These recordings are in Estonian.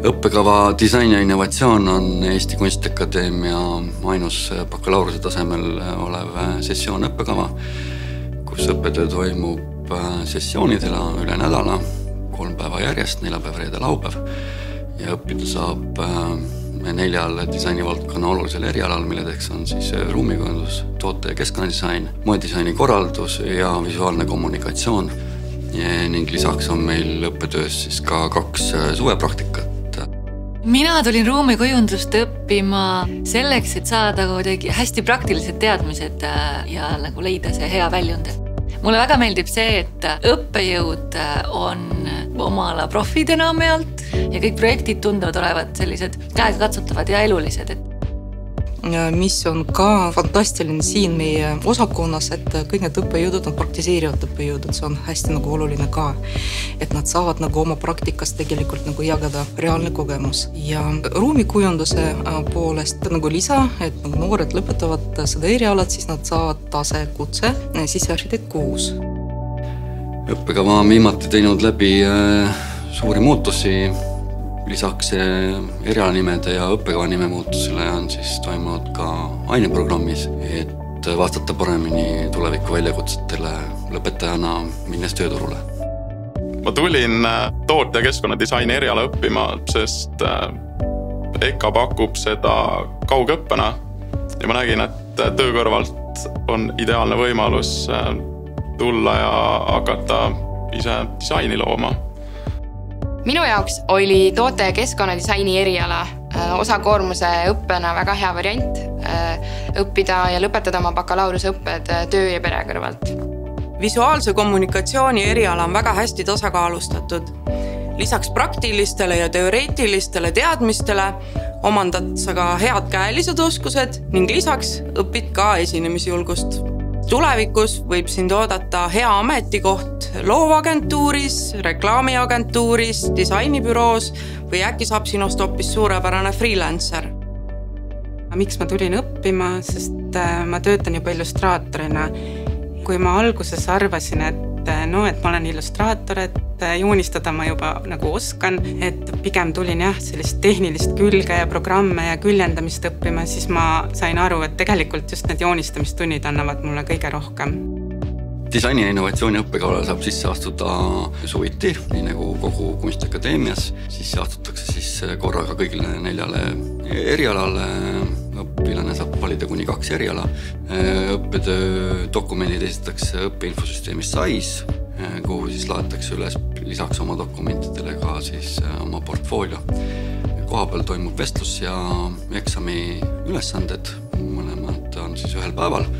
Õppekava disain ja innovatsioon on Eesti Kunstiakadeemia ainus bakalaureuse tasemel olev sessioon õppekava, kus õppetöö toimub sessioonidele üle nädala, 3 päeva järjest, 4 päeva, reede, laupäev ja õppida saab 4 disainivaldkonna olulisel erialal, milledeks on siis ruumikujundus, toote- ja keskkonnadisain, moedisaini korraldus ja visuaalne kommunikatsioon ning lisaks on meil õppetöös siis ka 2 suvepraktikat. Mina tulin ruumikujundust õppima selleks, et saada kuidagi hästi praktilised teadmised ja nagu leida see hea väljund. Mulle väga meeldib see, et õppejõud on oma ala profid enamjaolt ja kõik projektid tunduvad olevat sellised käegakatsutavad ja elulised. Mis on ka fantastiline siin meie osakonnas, et kõik need õppejõudud on praktiseerivad õppejõudud, see on hästi nagu oluline ka, et nad saavad nagu oma praktikast tegelikult nagu jagada reaalne kogemus. Ja ruumikujunduse poolest nagu lisa, et nagu noored lõpetavad seda erialat, siis nad saavad tasekutse sisearhitekt 6. Õppekava on viimati teinud läbi suuri muutusi. Lisaks erialanimede ja õppekava nime muutusele on siis toimunud ka aineprogrammis, et vastata paremini tuleviku väljakutsetele lõpetajana minnes tööturule. Ma tulin toote- ja keskkonnadisaini eriala õppima, sest EKA pakub seda kaugõppena ja ma nägin, et töö kõrvalt on ideaalne võimalus tulla ja hakata ise disaini looma. Minu jaoks oli toote- ja keskkonnadisaini eriala osakoormuse õppena väga hea variant õppida ja lõpetada oma bakalaureuseõpped töö ja pere kõrvalt. Visuaalse kommunikatsiooni eriala on väga hästi tasakaalustatud. Lisaks praktilistele ja teoreetilistele teadmistele omandad sa ka head käelised oskused ning lisaks õpid ka esinemisjulgust. Tulevikus võib sind oodata hea ametikoht loovagentuuris, reklaamiagentuuris, disainibüroos või äkki saab sinust hoopis suurepärane freelancer. Miks ma tulin õppima, sest ma töötan juba illustraatorina. Kui ma alguses arvasin, et ma olen illustraator, et joonistada ma juba nagu oskan, et pigem tulin sellist tehnilist külge ja programme ja küljendamist õppima, siis ma sain aru, et tegelikult just need joonistamistunnid annavad mulle kõige rohkem. Disaini ja innovatsiooni õppekavale saab sisse astuda suviti, nii nagu kogu Kunstiakadeemias. Siis astutakse siis korraga kõigile 4 erialale. Õpilane saab valida kuni 2 eriala. Õppetöö dokumendid esitatakse õppeinfosüsteemis SAIS, kuhu siis laetakse üles lisaks oma dokumentidele ka siis oma portfoolio. Kohapeal toimub vestlus ja eksami ülesanded, mõlemad on siis ühel päeval.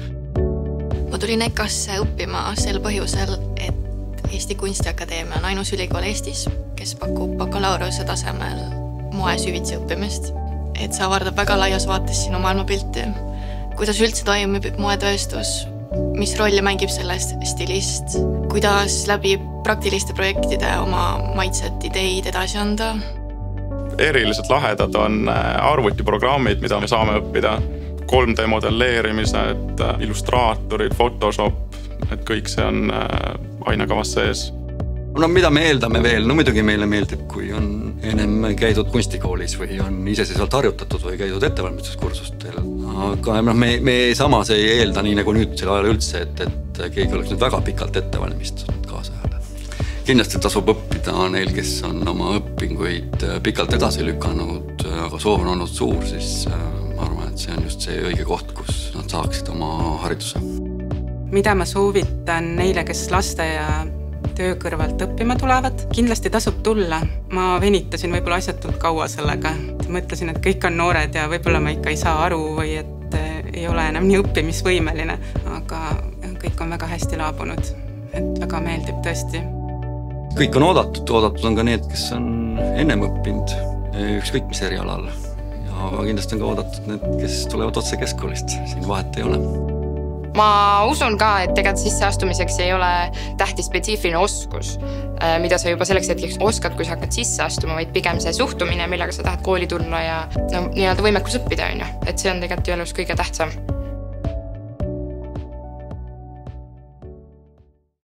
Ma tulin EKA-sse õppima sel põhjusel, et Eesti Kunstiakadeemia on ainus ülikool Eestis, kes pakub bakalaureuse tasemel moe süvitsi õppimist. Et see avardab väga laias vaates sinu maailmapilti. Kuidas üldse toimib moetööstus, mis rolli mängib sellest stilist, kuidas läbi praktiliste projektide oma maitset, ideid edasi anda. Eriliselt lahedad on arvutiprogrammid, mida me saame õppida. 3D modelleerimised, illustraatorid, Photoshop, et kõik see on ainekavas sees. No mida me eeldame veel? No muidugi meile meeldib, kui on ennem käidud kunstikoolis või on iseseisvalt harjutatud või käidud ettevalmistuskursustel. Aga me samas ei eelda nii nagu nüüd selle ajal üldse, et keegi oleks nüüd väga pikalt ettevalmistunud kaasajale. Kindlasti tasub õppida neil, kes on oma õpinguid pikalt edasi lükanud, aga soov on olnud suur, siis ma arvan, et see on just see õige koht, kus nad saaksid oma hariduse. Mida ma soovitan neile, kes laste ja töö kõrvalt õppima tulevad? Kindlasti tasub tulla. Ma venitasin võib-olla asjatult kaua sellega. Mõtlesin, et kõik on noored ja võib-olla ma ikka ei saa aru või et ei ole enam nii õppimisvõimeline. Aga kõik on väga hästi laabunud. Et väga meeldib tõesti. Kõik on oodatud on ka need, kes on ennem õppinud ükskõik mis erialal. Aga kindlasti on ka oodatud need, kes tulevad otse keskkoolist. Siin vahet ei ole. Ma usun ka, et tegelikult sisseastumiseks ei ole tähtis spetsiifiline oskus, mida sa juba selleks hetkeks oskad, kui sa hakkad sisse astuma, vaid pigem see suhtumine, millega sa tahad kooli tulla ja nii-öelda võimekus õppida. Et see on tegelikult elus kõige tähtsam.